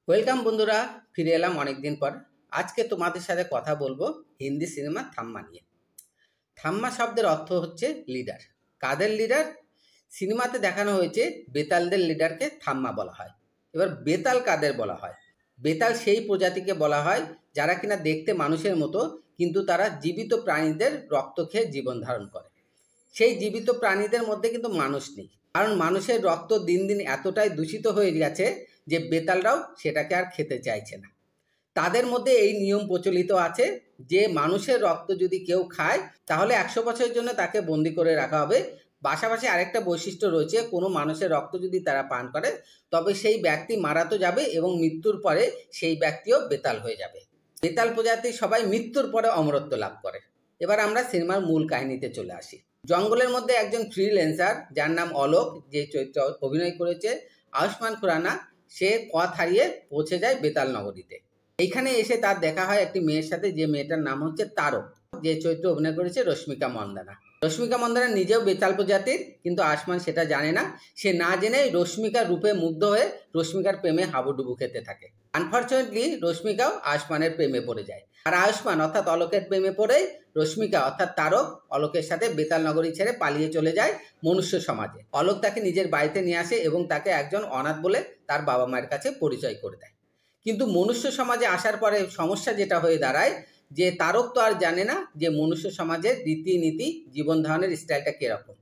Welcome বন্ধুরা, ফিরে এলাম অনেক দিন পর। আজকে তোমাদের সাথে কথা বলবো হিন্দি সিনেমা থাম্মা নিয়ে। থাম্মা শব্দের অর্থ হচ্ছে লিডার। কাদের লিডার? সিনেমাতে দেখানো হয়েছে বেতালদের লিডারকে থাম্মা বলা হয়। এবার বেতাল কাদের বলা হয়? বেতাল সেই প্রজাতিকে বলা হয় যারা কিনা দেখতে মানুষের মতো, কিন্তু তারা জীবিত প্রাণীদের রক্ত খেয়ে জীবন ধারণ করে। সেই জীবিত প্রাণীদের মধ্যে কিন্তু মানুষ নেই, কারণ মানুষের রক্ত দিন দিন এতটাই দূষিত হয়ে গেছে যে বেতালরাও সেটাকে আর খেতে চাইছে না। তাদের মধ্যে এই নিয়ম প্রচলিত আছে যে মানুষের রক্ত যদি কেউ খায় তাহলে 100 বছরের জন্য তাকে বন্দি করে রাখা হবে। পাশাপাশি আরেকটা বৈশিষ্ট্য রয়েছে, কোনো মানুষের রক্ত যদি তারা পান করে তবে সেই ব্যক্তি মারা তো যাবে এবং মৃত্যুর পরে সেই ব্যক্তিও বেতাল হয়ে যাবে। বেতাল প্রজাতির সবাই মৃত্যুর পরে অমরত্ব লাভ করে। এবার আমরা সিনেমার মূল কাহিনীতে চলে আসি। জঙ্গলের মধ্যে একজন ফ্রিল্যান্সার যার নাম অলোক, যে চরিত্র অভিনয় করেছে আয়ুষ্মান খুরানা, সে পথ হারিয়ে পৌঁছে যায় বেতাল নগরীতে। এইখানে এসে তার দেখা হয় একটি মেয়ের সাথে, যে মেয়েটার নাম হচ্ছে তারক, যে চরিত্র অভিনয় করেছে রশ্মিকা মন্দানা। রশ্মিকা মন্দানা নিজেও বেতাল প্রজাতির, কিন্তু আয়ুষ্মান সেটা জানে না। সে না জেনে রশ্মিকার রূপে মুগ্ধ হয়ে রশ্মিকার প্রেমে হাবুডুবু খেতে থাকে। আনফর্চুনেটলি রশ্মিকাও আয়ুষ্মানের প্রেমে পড়ে যায়, আর আয়ুষ্মান অর্থাৎ অলোকের প্রেমে পড়ে রশ্মিকা অর্থাৎ তারক অলোকের সাথে বেতাল নগরী ছেড়ে পালিয়ে চলে যায় মনুষ্য সমাজে। অলোক তাকে নিজের বাড়িতে নিয়ে আসে এবং তাকে একজন অনাথ বলে তার বাবা মায়ের কাছে পরিচয় করে দেয়। কিন্তু মনুষ্য সমাজে আসার পরে সমস্যা যেটা হয়ে দাঁড়ায়, যে তারক তো আর জানে না যে মনুষ্য সমাজের রীতিনীতি, জীবন ধারণের স্টাইলটা কিরকম।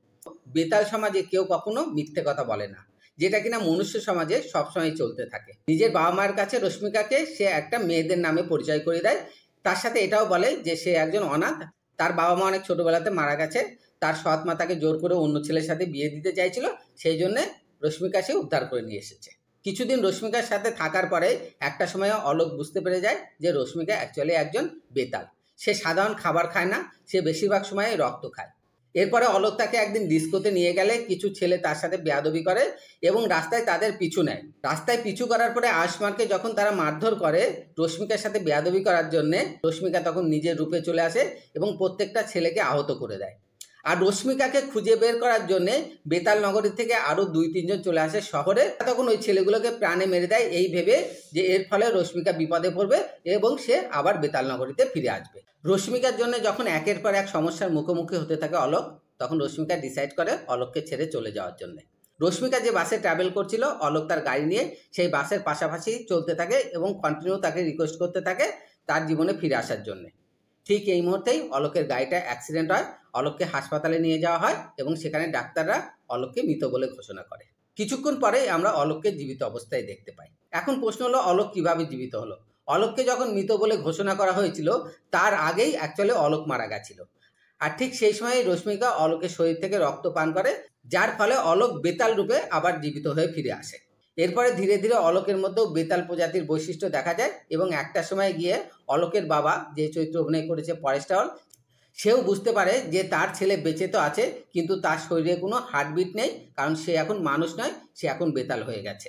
বেতাল সমাজে কেউ কখনো মিথ্যে কথা বলে না, যেটা কিনা মনুষ্য সমাজে সবসময় চলতে থাকে। নিজের বাবা মায়ের কাছে রশ্মিকাকে সে একটা মেয়েদের নামে পরিচয় করে দেয়। তার সাথে এটাও বলে যে সে একজন অনাথ, তার বাবা মা অনেক ছোটবেলাতে মারা গেছে, তার সৎ মা তাকে জোর করে অন্য ছেলের সাথে বিয়ে দিতে চাইছিল, সেই জন্য রশ্মিকা সে উদ্ধার করে নিয়ে এসেছে। কিছুদিন রশ্মিকার সাথে থাকার পরে একটা সময় অলোক বুঝতে পেরে যায় যে রশ্মিকা অ্যাকচুয়ালি একজন বেতাল। সে সাধারণ খাবার খায় না, সে বেশিরভাগ সময় রক্ত খায়। এরপরে অলোক তাকে একদিন ডিস্কোতে নিয়ে গেলে কিছু ছেলে তার সাথে বেয়াদবি করে এবং রাস্তায় তাদের পিছু নেয়। রাস্তায় পিছু করার পরে আয়ুষ্মানকে যখন তারা মারধর করে রশ্মিকার সাথে বেয়াদবি করার জন্যে, রশ্মিকা তখন নিজের রূপে চলে আসে এবং প্রত্যেকটা ছেলেকে আহত করে দেয়। আর রশ্মিকাকে খুঁজে বের করার জন্য বেতাল নগরী থেকে আরো 2-3 জন চলে আসে শহরে। তখন ওই ছেলেগুলোকে প্রাণে মেরে দেয়, এই ভেবে যে এর ফলে রশ্মিকা বিপদে পড়বে এবং সে আবার বেতাল নগরীতে ফিরে আসবে। রশ্মিকার জন্য যখন একের পর এক সমস্যার মুখোমুখি হতে থাকে অলোক, তখন রশ্মিকা ডিসাইড করে অলোককে ছেড়ে চলে যাওয়ার জন্য। রশ্মিকা যে বাসে ট্রাভেল করছিল, অলোক তার গাড়ি নিয়ে সেই বাসের পাশাপাশি চলতে থাকে এবং কন্টিনিউ তাকে রিকোয়েস্ট করতে থাকে তার জীবনে ফিরে আসার জন্য। ঠিক এই মুহূর্তেই অলোকের গাড়িটা অ্যাক্সিডেন্ট হয়, অলোককে হাসপাতালে নিয়ে যাওয়া হয় এবং সেখানে ডাক্তাররা অলোককে মৃত বলে ঘোষণা করে। কিছুক্ষণ পরে আমরা অলোককে জীবিত অবস্থায় দেখতে পাই। এখন প্রশ্ন হলো, অলোক কিভাবে জীবিত হলো? অলোককে যখন মৃত বলে ঘোষণা করা হয়েছিল তার আগেই অ্যাকচুয়ালি অলোক মারা গেছিল। আর ঠিক সেই সময় রশ্মিকা অলোকের শরীর থেকে রক্ত পান করে, যার ফলে অলোক বেতাল রূপে আবার জীবিত হয়ে ফিরে আসে। এরপরে ধীরে ধীরে অলোকের মধ্যেও বেতাল প্রজাতির বৈশিষ্ট্য দেখা যায় এবং একটা সময় গিয়ে অলোকের বাবা, যে চরিত্র অভিনয় করেছে পরেশ রাওয়াল, সেও বুঝতে পারে যে তার ছেলে বেঁচে তো আছে কিন্তু তার শরীরে কোনো হার্টবিট নেই, কারণ সে এখন মানুষ নয়, সে এখন বেতাল হয়ে গেছে।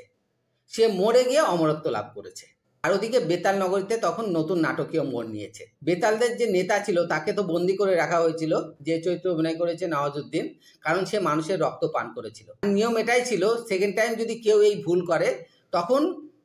সে মরে গিয়ে অমরত্ব লাভ করেছে। আর ওদিকে বেতাল নগরীতে তখন নতুন নাটকীয় মোড় নিয়েছে। বেতালদের যে নেতা ছিল তাকে তো বন্দি করে রাখা হয়েছিল, যে চরিত্র অভিনয় করেছে নওয়াজুদ্দিন, কারণ সে মানুষের রক্ত পান করেছিল। নিয়ম এটাই ছিল, সেকেন্ড টাইম যদি কেউ এই ভুল করে তখন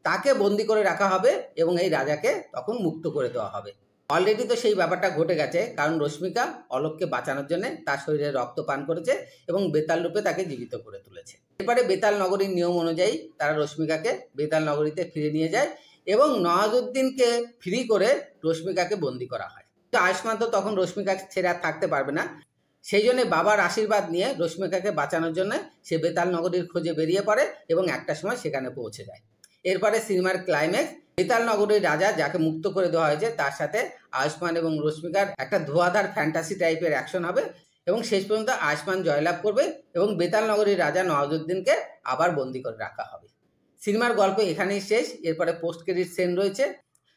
তাকে বন্দি করে রাখা হবে এবং এই রাজাকে তখন মুক্ত করে দেওয়া হবে। অলরেডি তো সেই ব্যাপারটা ঘটে গেছে, কারণ রশ্মিকা অলোককে বাঁচানোর জন্য তার শরীরে রক্ত পান করেছে এবং বেতাল রূপে তাকে জীবিত করে তুলেছে। এরপরে বেতাল নগরীর নিয়ম অনুযায়ী তারা রশ্মিকাকে বেতাল নগরীতে ফিরে নিয়ে যায় এবং নওয়াজুদ্দিনকে ফ্রি করে রশ্মিকাকে বন্দি করা হয়। তো আয়ুষ্মান তো তখন রশ্মিকাকে ছেড়ে আর থাকতে পারবে না, সেই জন্য বাবার আশীর্বাদ নিয়ে রশ্মিকাকে বাঁচানোর জন্য সে বেতাল নগরীর খোঁজে বেরিয়ে পড়ে এবং একটা সময় সেখানে পৌঁছে যায়। এরপরে সিনেমার ক্লাইম্যাক্স, বেতাল নগরীর রাজা যাকে মুক্ত করে দেওয়া হয়েছে তার সাথে আয়ুষ্মান এবং রশ্মিকার একটা ধোঁয়াধার ফ্যান্টাসি টাইপের অ্যাকশন হবে এবং শেষ পর্যন্ত আয়ুষ্মান জয়লাভ করবে এবং বেতাল নগরীর রাজা নওয়াজুদ্দিনকে আবার বন্দি করে রাখা হবে। সিনেমার গল্প এখানেই শেষ। এরপরে পোস্ট ক্রেডিট সিন রয়েছে।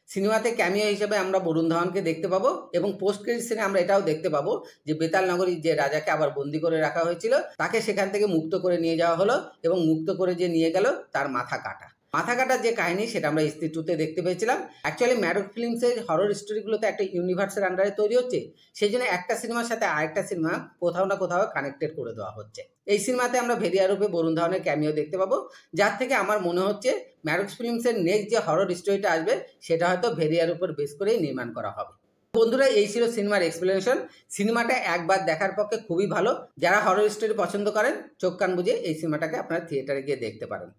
সিনেমাতে ক্যামিও হিসেবে আমরা বরুণ ধাওয়ানকে দেখতে পাবো এবং পোস্ট ক্রেডিট সিনে আমরা এটাও দেখতে পাবো যে বেতাল নগরীর যে রাজাকে আবার বন্দি করে রাখা হয়েছিল তাকে সেখান থেকে মুক্ত করে নিয়ে যাওয়া হলো এবং মুক্ত করে যে নিয়ে গেল তার মাথা কাটা। মাথা কাটার যে কাহিনী সেটা আমরা স্ত্রী টুতে দেখতে পেয়েছিলাম। অ্যাকচুয়ালি ম্যাডক ফিল্মসের হরর স্টোরিগুলোতে একটা ইউনিভার্সের আন্ডারে তৈরি হচ্ছে, সেই জন্য একটা সিনেমার সাথে আরেকটা সিনেমা কোথাও না কোথাও কানেক্টেড করে দেওয়া হচ্ছে। এই সিনেমাতে আমরা ভেরিয়া রূপে বরুণ ধাওয়ানের ক্যামিও দেখতে পাবো, যার থেকে আমার মনে হচ্ছে ম্যাডক ফিল্মসের নেক্সট যে হরর স্টোরিটা আসবে সেটা হয়তো ভেরিয়ার উপর বেস করেই নির্মাণ করা হবে। বন্ধুরা, এই ছিল সিনেমার এক্সপ্লেনেশন। সিনেমাটা একবার দেখার পক্ষে খুবই ভালো। যারা হরর স্টোরি পছন্দ করেন চোখ কান বুঝে এই সিনেমাটাকে আপনারা থিয়েটারে গিয়ে দেখতে পারেন।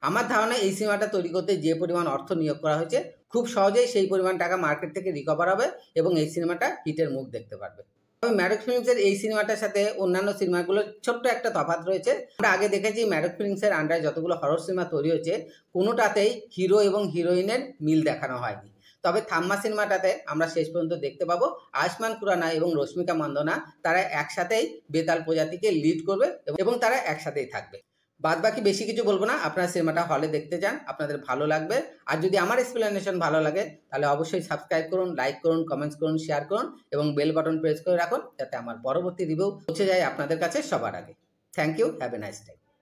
আমার ধারণা এই সিনেমাটা তৈরি করতে যে পরিমাণ অর্থ নিয়োগ করা হয়েছে খুব সহজেই সেই পরিমাণ টাকা মার্কেট থেকে রিকভার হবে এবং এই সিনেমাটা হিটের মুখ দেখতে পারবে। তবে ম্যাডক ফিল্মসের এই সিনেমাটার সাথে অন্যান্য সিনেমাগুলোর ছোট্ট একটা তফাৎ রয়েছে। আমরা আগে দেখেছি ম্যাডক ফিল্মসের আন্ডারে যতগুলো হরর সিনেমা তৈরি হয়েছে কোনোটাতেই হিরো এবং হিরোইনের মিল দেখানো হয়নি। তবে থাম্মা সিনেমাটাতে আমরা শেষ পর্যন্ত দেখতে পাবো আয়ুষ্মান খুরানা এবং রশ্মিকা মান্দনা তারা একসাথেই বেতাল প্রজাতিকে লিড করবে এবং তারা একসাথেই থাকবে। বাদ বাকি বেশি কিছু বলবো না, আপনারা সিনেমাটা হলে দেখতে যান, আপনাদের ভালো লাগবে। আর যদি আমার এক্সপ্লেনেশন ভালো লাগে তাহলে অবশ্যই সাবস্ক্রাইব করুন, লাইক করুন, কমেন্টস করুন, শেয়ার করুন এবং বেল বাটন প্রেস করে রাখুন যাতে আমার পরবর্তী রিভিউ পৌঁছে যায় আপনাদের কাছে সবার আগে। Thank you, have a nice day.